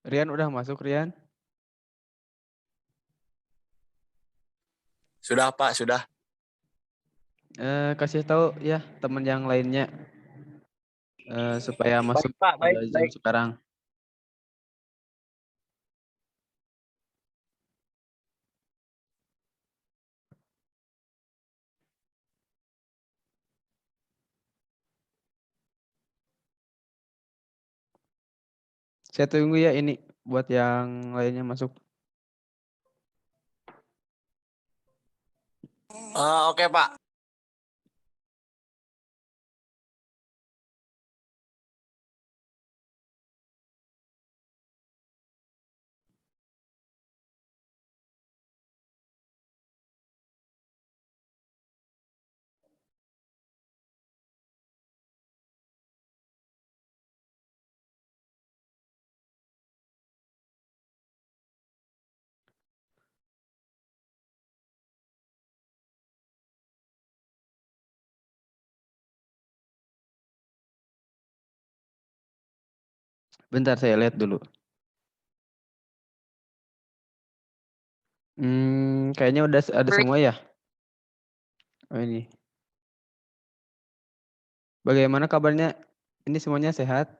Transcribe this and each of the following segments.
Rian udah masuk, Rian? Sudah Pak, sudah. Kasih tahu ya teman yang lainnya supaya masuk Baik Pak, baik, Zoom baik. sekarang. Saya tunggu ya ini buat yang lainnya masuk. Oke Pak. Bentar saya lihat dulu. Kayaknya udah ada semua ya. Oh ini. Bagaimana kabarnya? Ini semuanya sehat?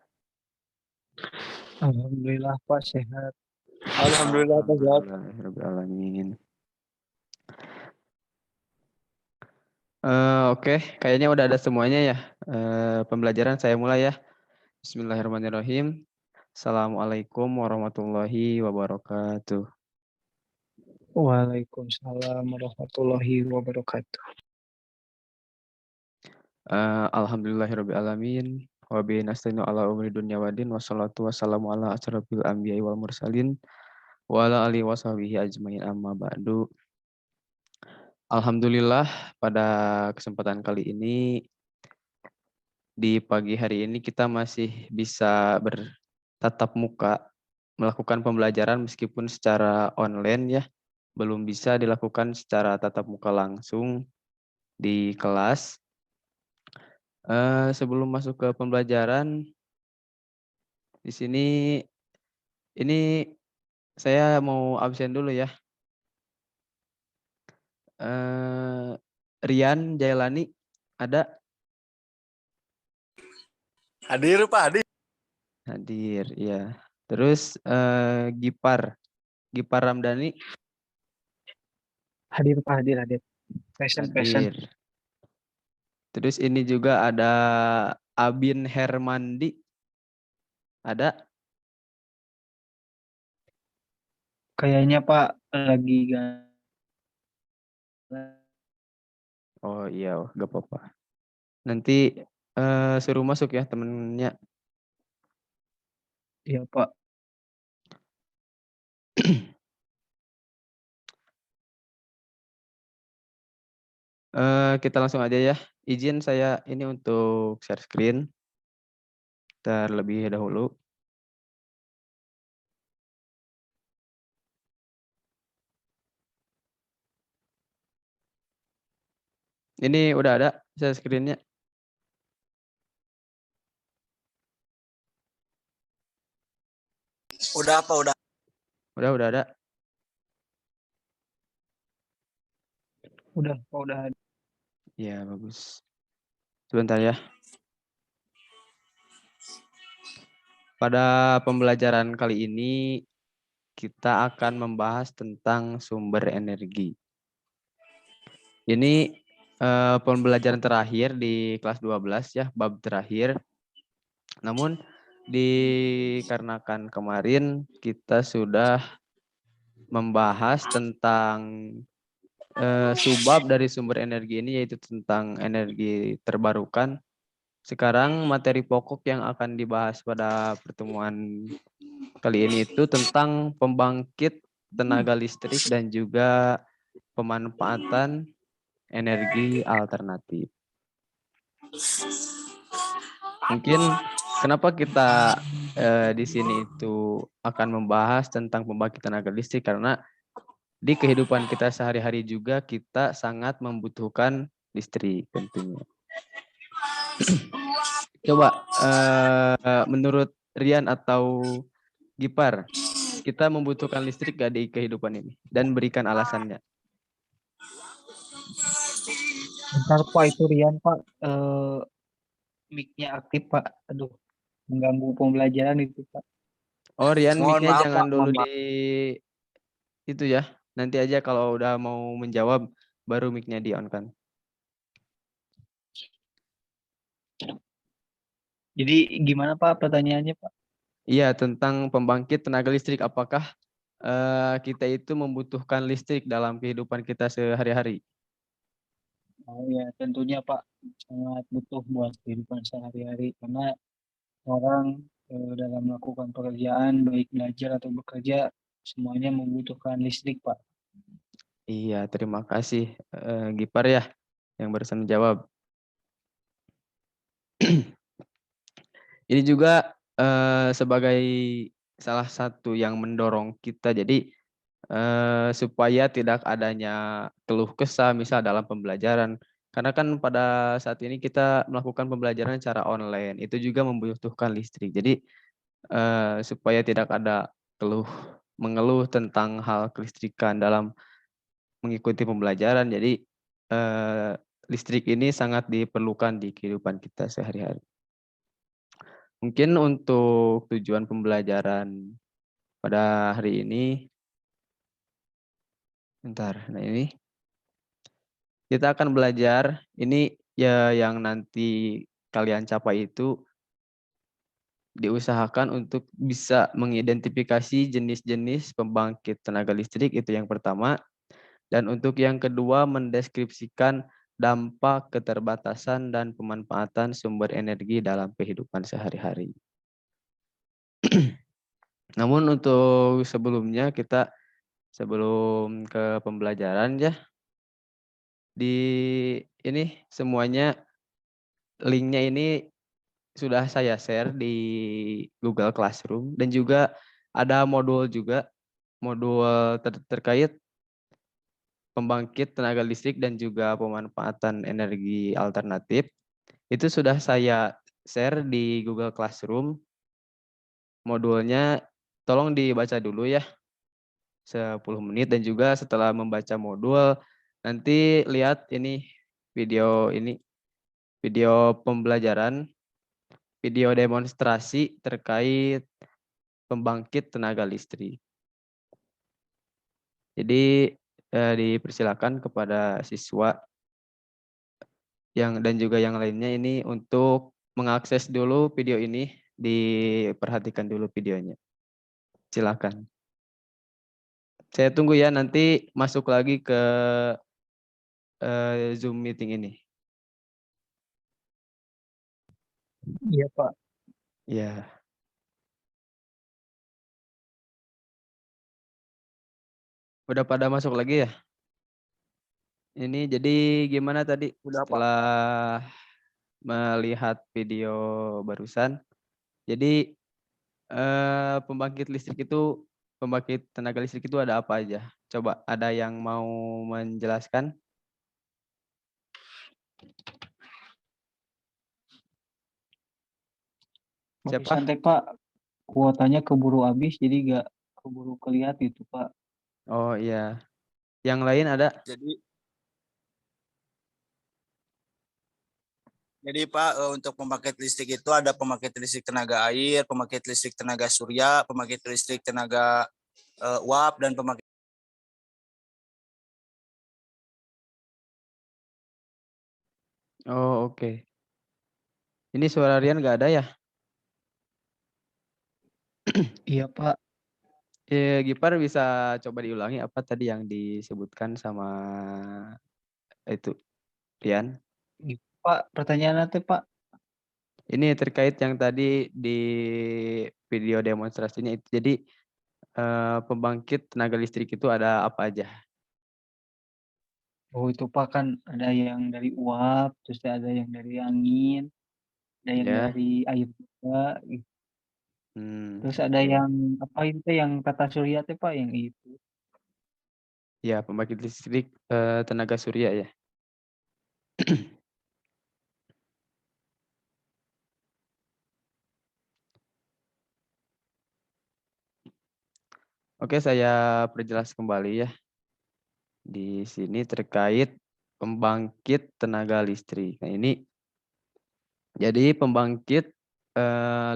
Alhamdulillah Pak sehat. Alhamdulillah Pak sehat. Alhamdulillahirobbilalamin. Oke, kayaknya udah ada semuanya ya. Pembelajaran saya mulai ya. Bismillahirrahmanirrahim. Assalamualaikum warahmatullahi wabarakatuh. Waalaikumsalam warahmatullahi wabarakatuh. Alhamdulillahirrabbilalamin. Wa bihi nasta'inu ala umuri dunya waddin. Wassalatu wassalamu ala asyrafil anbiya'i wal mursalin. Wa ala alihi wa sahbihi ajmain amma ba'du. Alhamdulillah pada kesempatan kali ini, di pagi hari ini kita masih bisa bertatap muka, melakukan pembelajaran meskipun secara online ya. Belum bisa dilakukan secara tatap muka langsung di kelas. Sebelum masuk ke pembelajaran, di sini ini saya mau absen dulu ya. Rian Jailani ada? Hadir Pak, hadir. Hadir, ya. Terus Gipar Ramdhani Hadir Pak, hadir. Present. hadir. Terus ini juga ada Abin Hermandi. Ada? Kayaknya Pak lagi Oh iya, gak apa-apa. Nanti suruh masuk ya temennya. ya Pak. Kita langsung aja ya. Izin saya ini untuk share screen terlebih dahulu. Ini udah ada share screen-nya. Udah Pak, udah. Udah ada. Udah Pak, udah hadir. Ya, bagus. Sebentar ya. Pada pembelajaran kali ini kita akan membahas tentang sumber energi. Ini pembelajaran terakhir di kelas 12 ya, bab terakhir. Namun dikarenakan kemarin kita sudah membahas tentang subbab dari sumber energi ini, yaitu tentang energi terbarukan. Sekarang materi pokok yang akan dibahas pada pertemuan kali ini itu tentang pembangkit tenaga listrik dan juga pemanfaatan energi alternatif. Mungkin kenapa kita di sini itu akan membahas tentang pembangkit tenaga listrik, karena di kehidupan kita sehari-hari juga kita sangat membutuhkan listrik tentunya. Coba menurut Rian atau Gipar, kita membutuhkan listrik gak di kehidupan ini? Dan berikan alasannya. Bentar Pak, itu Rian Pak. Mic-nya aktif Pak. Aduh, mengganggu pembelajaran itu Pak. Oh, Rian, Mohon mic-nya maaf jangan Pak, dulu mohon di maaf. itu ya. Nanti aja kalau udah mau menjawab, baru mic-nya di-on kan. Jadi gimana Pak pertanyaannya Pak? Iya, tentang pembangkit tenaga listrik. Apakah kita itu membutuhkan listrik dalam kehidupan kita sehari-hari? Oh ya, tentunya Pak sangat butuh buat kehidupan sehari-hari karena orang dalam melakukan pekerjaan baik belajar atau bekerja semuanya membutuhkan listrik Pak. Iya, terima kasih Gipar ya yang barusan menjawab. Ini juga sebagai salah satu yang mendorong kita jadi supaya tidak adanya keluh kesah misal dalam pembelajaran. Karena kan pada saat ini kita melakukan pembelajaran secara online, itu juga membutuhkan listrik. Jadi supaya tidak ada mengeluh tentang hal kelistrikan dalam mengikuti pembelajaran. Jadi listrik ini sangat diperlukan di kehidupan kita sehari-hari. Mungkin untuk tujuan pembelajaran pada hari ini, nah ini kita akan belajar, ini ya yang nanti kalian capai itu diusahakan untuk bisa mengidentifikasi jenis-jenis pembangkit tenaga listrik, itu yang pertama. Dan untuk yang kedua, mendeskripsikan dampak keterbatasan dan pemanfaatan sumber energi dalam kehidupan sehari-hari. Namun untuk sebelumnya sebelum ke pembelajaran ya, di ini semuanya linknya ini sudah saya share di Google Classroom dan juga ada modul juga, modul terkait pembangkit tenaga listrik dan juga pemanfaatan energi alternatif. Itu sudah saya share di Google Classroom. Modulnya tolong dibaca dulu ya 10 menit dan juga setelah membaca modul nanti lihat ini video pembelajaran, video demonstrasi terkait pembangkit tenaga listrik. Jadi dipersilakan kepada siswa dan juga yang lainnya ini untuk mengakses dulu video ini, diperhatikan dulu videonya. Silakan. Saya tunggu ya, nanti masuk lagi ke Zoom meeting ini. Iya Pak. Ya, udah pada masuk lagi ya? Ini jadi gimana tadi Udah Pak. setelah melihat video barusan? Jadi pembangkit tenaga listrik itu ada apa aja? Coba ada yang mau menjelaskan? Siapa? Barusan teh Pak kuotanya keburu habis jadi gak keburu kelihat itu Pak. Oh iya. Yang lain ada? Jadi Pak, untuk pembangkit listrik itu ada pembangkit listrik tenaga air, pembangkit listrik tenaga surya, pembangkit listrik tenaga uap, dan pembangkit. Oh oke. Ini suara Rian nggak ada ya? Iya Pak. Gipar bisa coba diulangi apa tadi yang disebutkan sama itu Rian? Gitu, Pak, pertanyaan nanti Pak. Ini terkait yang tadi di video demonstrasinya itu. Jadi pembangkit tenaga listrik itu ada apa aja? Oh itu Pak kan ada yang dari uap, terus ada yang dari angin, ada yang Ya. dari air juga, Hmm, terus ada oke. yang apa itu yang kata surya teh Pak yang itu. Ya, pembangkit listrik tenaga surya ya. Oke, saya perjelas kembali ya. Di sini terkait pembangkit tenaga listrik. Nah, ini jadi pembangkit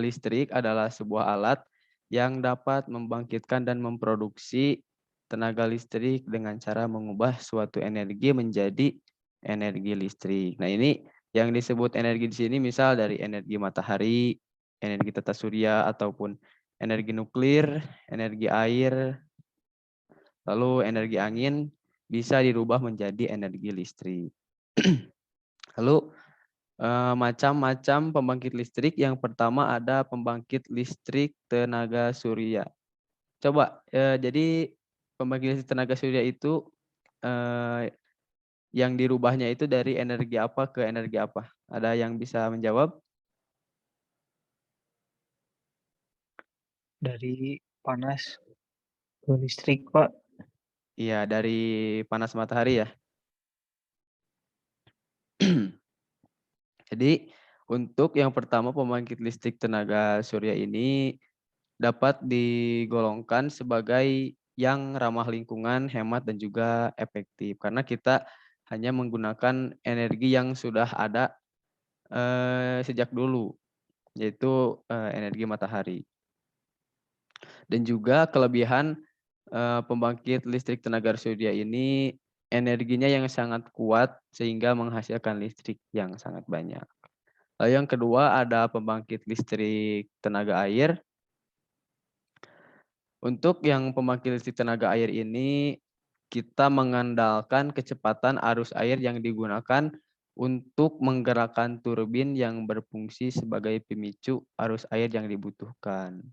listrik adalah sebuah alat yang dapat membangkitkan dan memproduksi tenaga listrik dengan cara mengubah suatu energi menjadi energi listrik. Nah, ini yang disebut energi di sini misal dari energi matahari, energi tata surya ataupun energi nuklir, energi air, lalu energi angin bisa dirubah menjadi energi listrik. Lalu macam-macam pembangkit listrik. Yang pertama ada pembangkit listrik tenaga surya. Coba, jadi pembangkit listrik tenaga surya itu yang dirubahnya itu dari energi apa ke energi apa? Ada yang bisa menjawab? Dari panas ke listrik, Pak. Iya, dari panas matahari ya. Jadi untuk yang pertama pembangkit listrik tenaga surya ini dapat digolongkan sebagai yang ramah lingkungan, hemat, dan juga efektif. Karena kita hanya menggunakan energi yang sudah ada sejak dulu, yaitu energi matahari. Dan juga kelebihan pembangkit listrik tenaga surya ini energinya yang sangat kuat sehingga menghasilkan listrik yang sangat banyak. Lalu yang kedua ada pembangkit listrik tenaga air. Untuk yang pembangkit listrik tenaga air ini, kita mengandalkan kecepatan arus air yang digunakan untuk menggerakkan turbin yang berfungsi sebagai pemicu arus air yang dibutuhkan.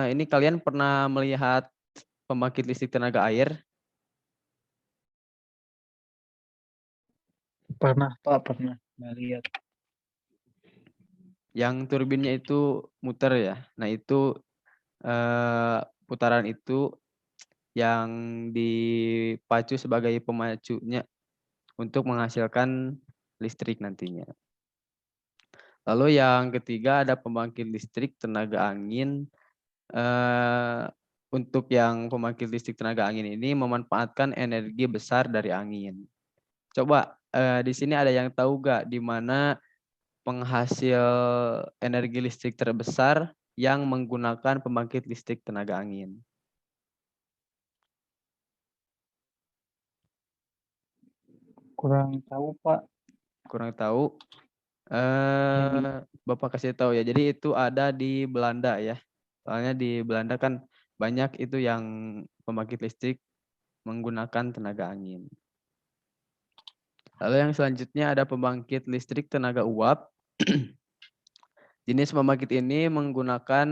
Ini kalian pernah melihat pembangkit listrik tenaga air? Pernah, Pak, pernah. Nggak lihat. Yang turbinnya itu muter ya. Nah itu putaran itu yang dipacu sebagai pemacunya untuk menghasilkan listrik nantinya. Lalu yang ketiga ada pembangkit listrik tenaga angin. Untuk yang pembangkit listrik tenaga angin ini memanfaatkan energi besar dari angin. Coba di sini ada yang tahu nggak di mana penghasil energi listrik terbesar yang menggunakan pembangkit listrik tenaga angin? Kurang tahu, Pak. Kurang tahu. Yang Bapak kasih tahu ya. Jadi itu ada di Belanda ya. Soalnya di Belanda kan banyak itu yang pembangkit listrik menggunakan tenaga angin. Lalu yang selanjutnya ada pembangkit listrik tenaga uap. Jenis pembangkit ini menggunakan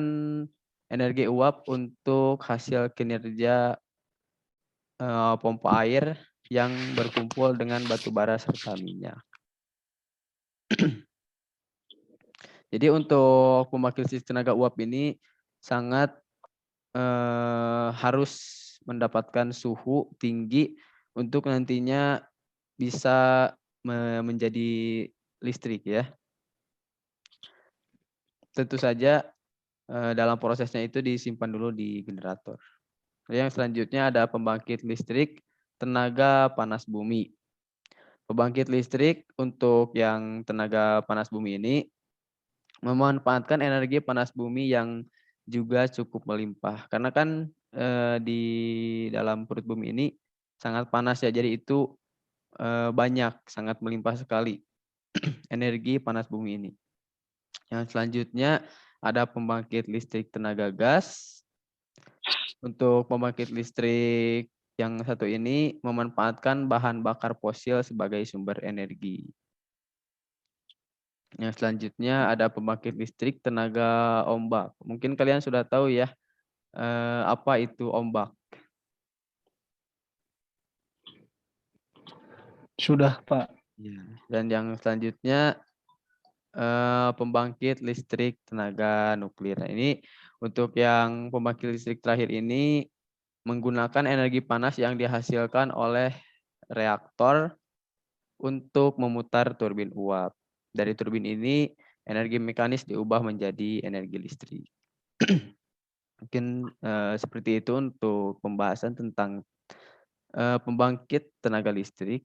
energi uap untuk hasil kinerja pompa air yang berkumpul dengan batu bara serta minyak. Jadi untuk pembangkit listrik tenaga uap ini sangat harus mendapatkan suhu tinggi untuk nantinya bisa menjadi listrik ya. Tentu saja dalam prosesnya itu disimpan dulu di generator. Yang selanjutnya ada pembangkit listrik tenaga panas bumi. Pembangkit listrik untuk yang tenaga panas bumi ini memanfaatkan energi panas bumi yang juga cukup melimpah. Karena kan di dalam perut bumi ini sangat panas ya, jadi itu banyak, sangat melimpah sekali energi panas bumi ini. Yang selanjutnya ada pembangkit listrik tenaga gas. Untuk pembangkit listrik yang satu ini memanfaatkan bahan bakar fosil sebagai sumber energi. Yang selanjutnya ada pembangkit listrik tenaga ombak. Mungkin kalian sudah tahu ya apa itu ombak. sudah, Pak. Dan yang selanjutnya pembangkit listrik tenaga nuklir. Nah, ini untuk yang pembangkit listrik terakhir ini menggunakan energi panas yang dihasilkan oleh reaktor untuk memutar turbin uap. Dari turbin ini energi mekanis diubah menjadi energi listrik. Mungkin, seperti itu untuk pembahasan tentang, pembangkit tenaga listrik.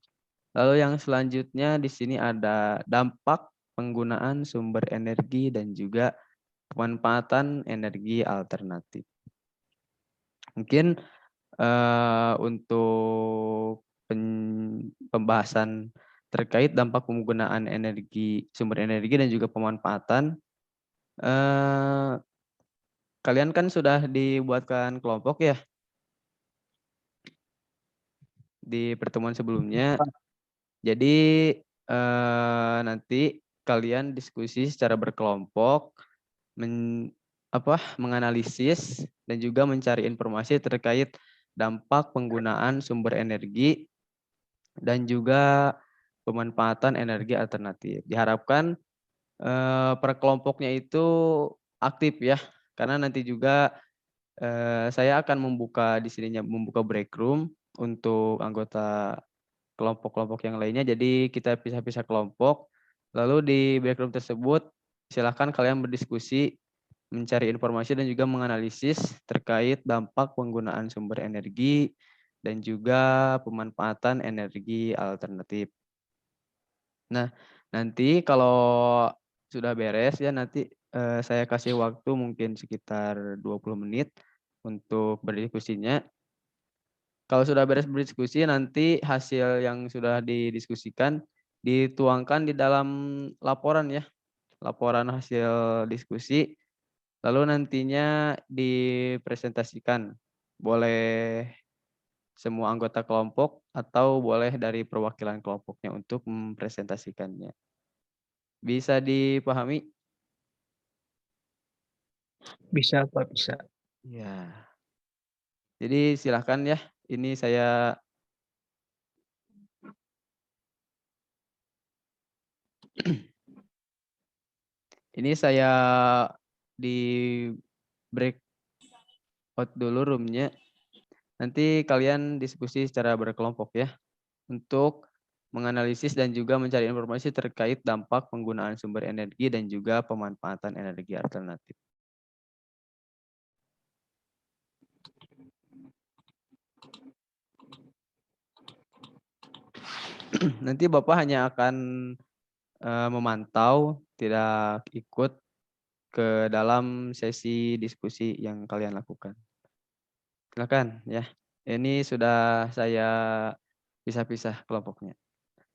Lalu yang selanjutnya di sini ada dampak penggunaan sumber energi dan juga pemanfaatan energi alternatif. Mungkin, untuk pembahasan terkait dampak penggunaan sumber energi dan juga pemanfaatan, eee, kalian kan sudah dibuatkan kelompok ya di pertemuan sebelumnya. Pak. Jadi, nanti kalian diskusi secara berkelompok, menganalisis dan juga mencari informasi terkait dampak penggunaan sumber energi dan juga pemanfaatan energi alternatif. Diharapkan, per kelompoknya itu aktif ya, karena nanti juga, saya akan membuka break room untuk anggota kelompok-kelompok yang lainnya. Jadi kita pisah-pisah kelompok, lalu di break room tersebut silakan kalian berdiskusi, mencari informasi dan juga menganalisis terkait dampak penggunaan sumber energi dan juga pemanfaatan energi alternatif. Nah, nanti kalau sudah beres ya nanti, saya kasih waktu mungkin sekitar 20 menit untuk berdiskusinya. Kalau sudah beres berdiskusi, nanti hasil yang sudah didiskusikan dituangkan di dalam laporan ya, laporan hasil diskusi, lalu nantinya dipresentasikan. Boleh semua anggota kelompok atau boleh dari perwakilan kelompoknya untuk mempresentasikannya. Bisa dipahami? Bisa Pak, bisa. Ya. Jadi silahkan ya, ini saya di breakout dulu room-nya. Nanti kalian diskusi secara berkelompok ya, untuk menganalisis dan juga mencari informasi terkait dampak penggunaan sumber energi dan juga pemanfaatan energi alternatif. Nanti Bapak hanya akan, memantau, tidak ikut ke dalam sesi diskusi yang kalian lakukan. Silakan ya, ini sudah saya pisah-pisah kelompoknya.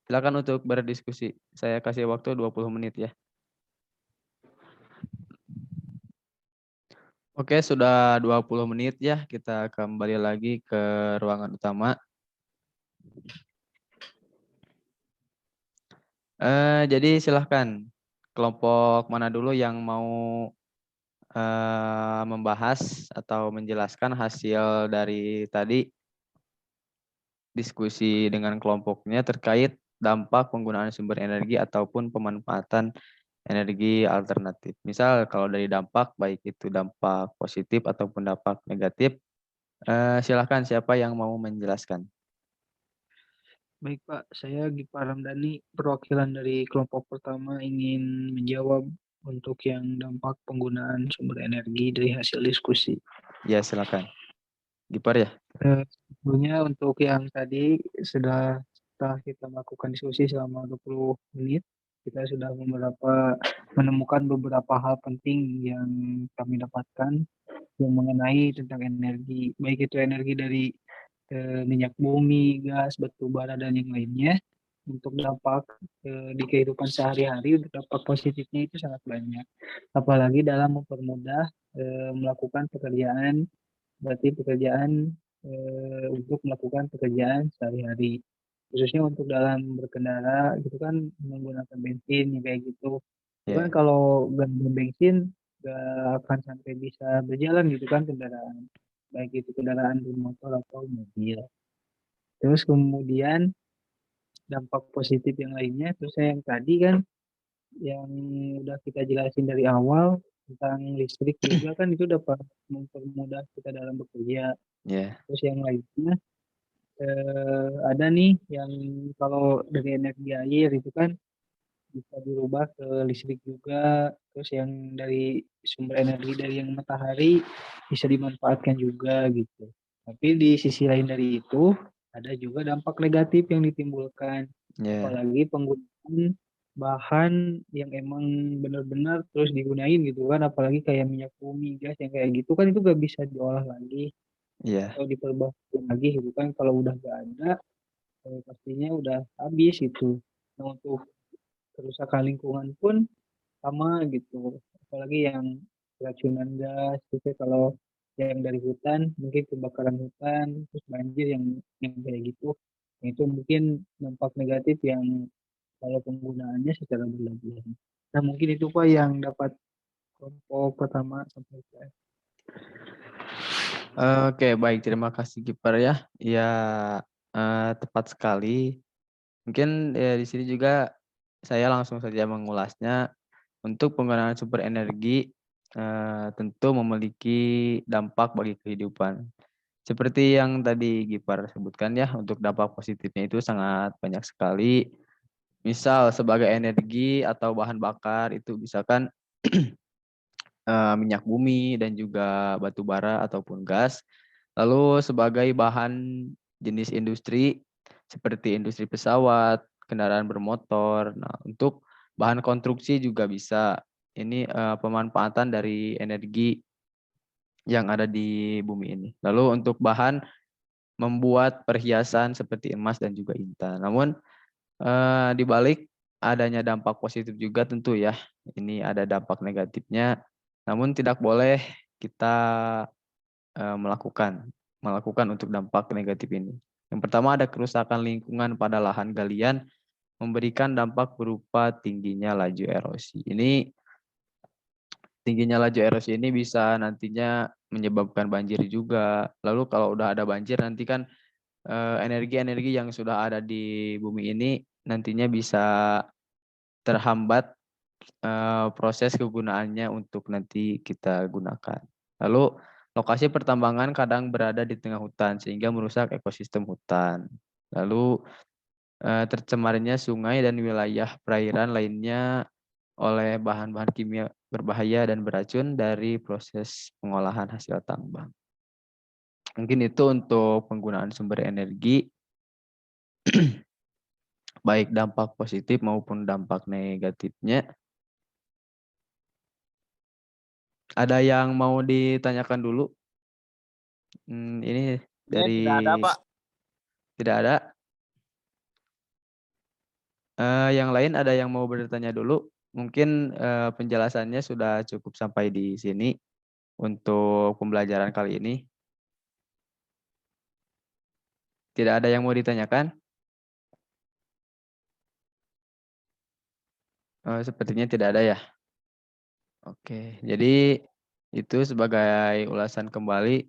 Silakan untuk berdiskusi, saya kasih waktu 20 menit ya. Oke, sudah 20 menit ya, kita kembali lagi ke ruangan utama. Jadi silahkan, kelompok mana dulu yang mau, membahas atau menjelaskan hasil dari tadi diskusi dengan kelompoknya terkait dampak penggunaan sumber energi ataupun pemanfaatan energi alternatif. Misal kalau dari dampak, baik itu dampak positif ataupun dampak negatif, silakan siapa yang mau menjelaskan? Baik Pak, saya Gipa Ramdhani, perwakilan dari kelompok pertama ingin menjawab untuk yang dampak penggunaan sumber energi dari hasil diskusi. Ya silakan. Gipar ya? Sebelumnya untuk yang tadi setelah kita melakukan diskusi selama 20 menit, kita sudah menemukan beberapa hal penting yang kami dapatkan yang mengenai tentang energi, baik itu energi dari minyak bumi, gas, batu bara, dan yang lainnya. Untuk dampak di kehidupan sehari-hari, untuk dampak positifnya itu sangat banyak. Apalagi dalam mempermudah melakukan pekerjaan, berarti pekerjaan untuk melakukan pekerjaan sehari-hari. Khususnya untuk dalam berkendara, gitu kan menggunakan bensin, ya kayak gitu. Itu kan Ya. kalau nggak ada bensin, nggak akan sampai bisa berjalan gitu kan kendaraan. Baik itu kendaraan bermotor atau mobil. Terus kemudian dampak positif yang lainnya, terus saya yang tadi kan yang udah kita jelasin dari awal tentang listrik juga kan itu dapat mempermudah kita dalam bekerja. Ya. Terus yang lainnya ada nih yang kalau dari energi air itu kan bisa dirubah ke listrik juga, terus yang dari sumber energi dari yang matahari bisa dimanfaatkan juga gitu. Tapi di sisi lain dari itu ada juga dampak negatif yang ditimbulkan, Ya, apalagi penggunaan bahan yang emang benar-benar terus digunain gitu kan, apalagi kayak minyak bumi, gas yang kayak gitu kan itu gak bisa diolah lagi iya, atau diperbaiki lagi gitu kan kalau udah gak ada pastinya udah habis itu. Nah, untuk kerusakan lingkungan pun sama gitu. Apalagi yang keracunan gas gitu kalau yang dari hutan mungkin kebakaran hutan terus banjir yang kayak gitu. Nah, itu mungkin dampak negatif yang kalau penggunaannya secara berlebihan. Nah, mungkin itu Pak yang dapat kelompok pertama sampaikan. oke, baik, terima kasih Gipar ya. Ya, tepat sekali. Mungkin di sini juga saya langsung saja mengulasnya. Untuk penggunaan sumber energi tentu memiliki dampak bagi kehidupan. Seperti yang tadi Gipar sebutkan ya, untuk dampak positifnya itu sangat banyak sekali. Misal sebagai energi atau bahan bakar itu misalkan minyak bumi dan juga batu bara ataupun gas. Lalu sebagai bahan jenis industri seperti industri pesawat, kendaraan bermotor. Nah, untuk bahan konstruksi juga bisa. Ini pemanfaatan dari energi yang ada di bumi ini. Lalu untuk bahan membuat perhiasan seperti emas dan juga intan. Namun di balik adanya dampak positif juga tentu ya. Ini ada dampak negatifnya. Namun tidak boleh kita melakukan untuk dampak negatif ini. Yang pertama ada kerusakan lingkungan pada lahan galian memberikan dampak berupa tingginya laju erosi. Tingginya laju erosi ini bisa nantinya menyebabkan banjir juga. Lalu kalau udah ada banjir nanti kan energi-energi yang sudah ada di bumi ini nantinya bisa terhambat proses kegunaannya untuk nanti kita gunakan. Lalu lokasi pertambangan kadang berada di tengah hutan sehingga merusak ekosistem hutan. Lalu tercemarnya sungai dan wilayah perairan lainnya oleh bahan-bahan kimia berbahaya dan beracun dari proses pengolahan hasil tambang. Mungkin itu untuk penggunaan sumber energi, baik dampak positif maupun dampak negatifnya. Ada yang mau ditanyakan dulu? Ini Ini dari tidak ada, Pak. tidak ada. Yang lain ada yang mau bertanya dulu? Mungkin penjelasannya sudah cukup sampai di sini untuk pembelajaran kali ini. Tidak ada yang mau ditanyakan? Sepertinya tidak ada ya. Oke, jadi itu sebagai ulasan kembali.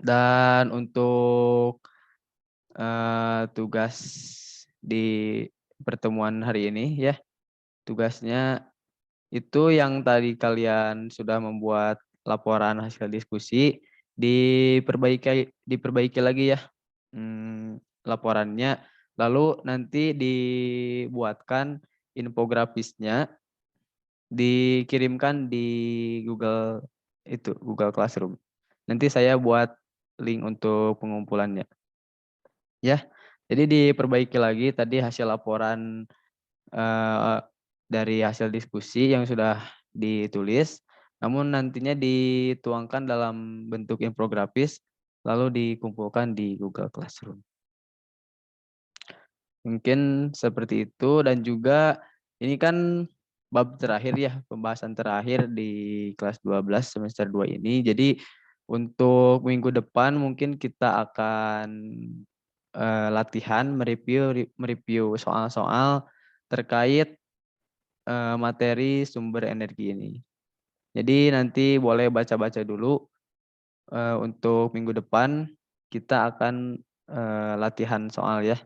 Dan untuk tugas di pertemuan hari ini ya, tugasnya itu yang tadi kalian sudah membuat laporan hasil diskusi, diperbaiki lagi ya laporannya. Lalu nanti dibuatkan infografisnya, dikirimkan di Google Classroom. Nanti saya buat link untuk pengumpulannya. Ya, jadi diperbaiki lagi tadi hasil laporan dari hasil diskusi yang sudah ditulis, namun nantinya dituangkan dalam bentuk infografis, lalu dikumpulkan di Google Classroom. Mungkin seperti itu dan juga ini kan bab terakhir ya, pembahasan terakhir di kelas 12 semester 2 ini. Jadi untuk minggu depan mungkin kita akan latihan mereview soal-soal terkait materi sumber energi ini. Jadi nanti boleh baca-baca dulu untuk minggu depan kita akan latihan soal ya.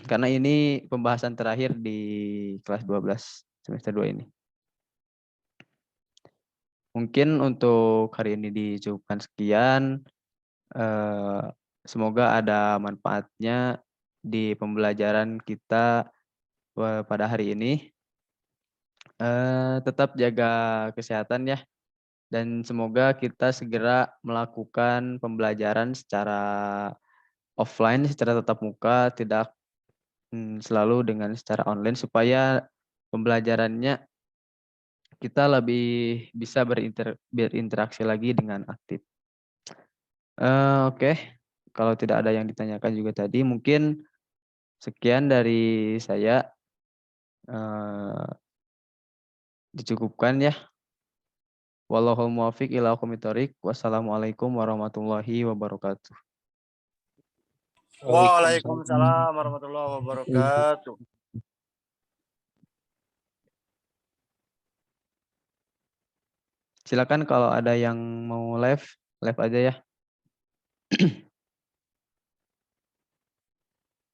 Karena ini pembahasan terakhir di kelas 12 semester 2 ini. Mungkin untuk hari ini dicukupkan sekian. Semoga ada manfaatnya di pembelajaran kita pada hari ini. Tetap jaga kesehatan ya, dan semoga kita segera melakukan pembelajaran secara offline, secara tatap muka, tidak selalu dengan secara online, supaya pembelajarannya kita lebih bisa berinteraksi lagi dengan aktif. Oke, kalau tidak ada yang ditanyakan juga tadi, mungkin sekian dari saya. Dicukupkan ya. Wallahul muwaffiq ila aqwamit thoriq. Wassalamualaikum warahmatullahi wabarakatuh. Waalaikumsalam warahmatullahi wabarakatuh. Silakan kalau ada yang mau live aja ya.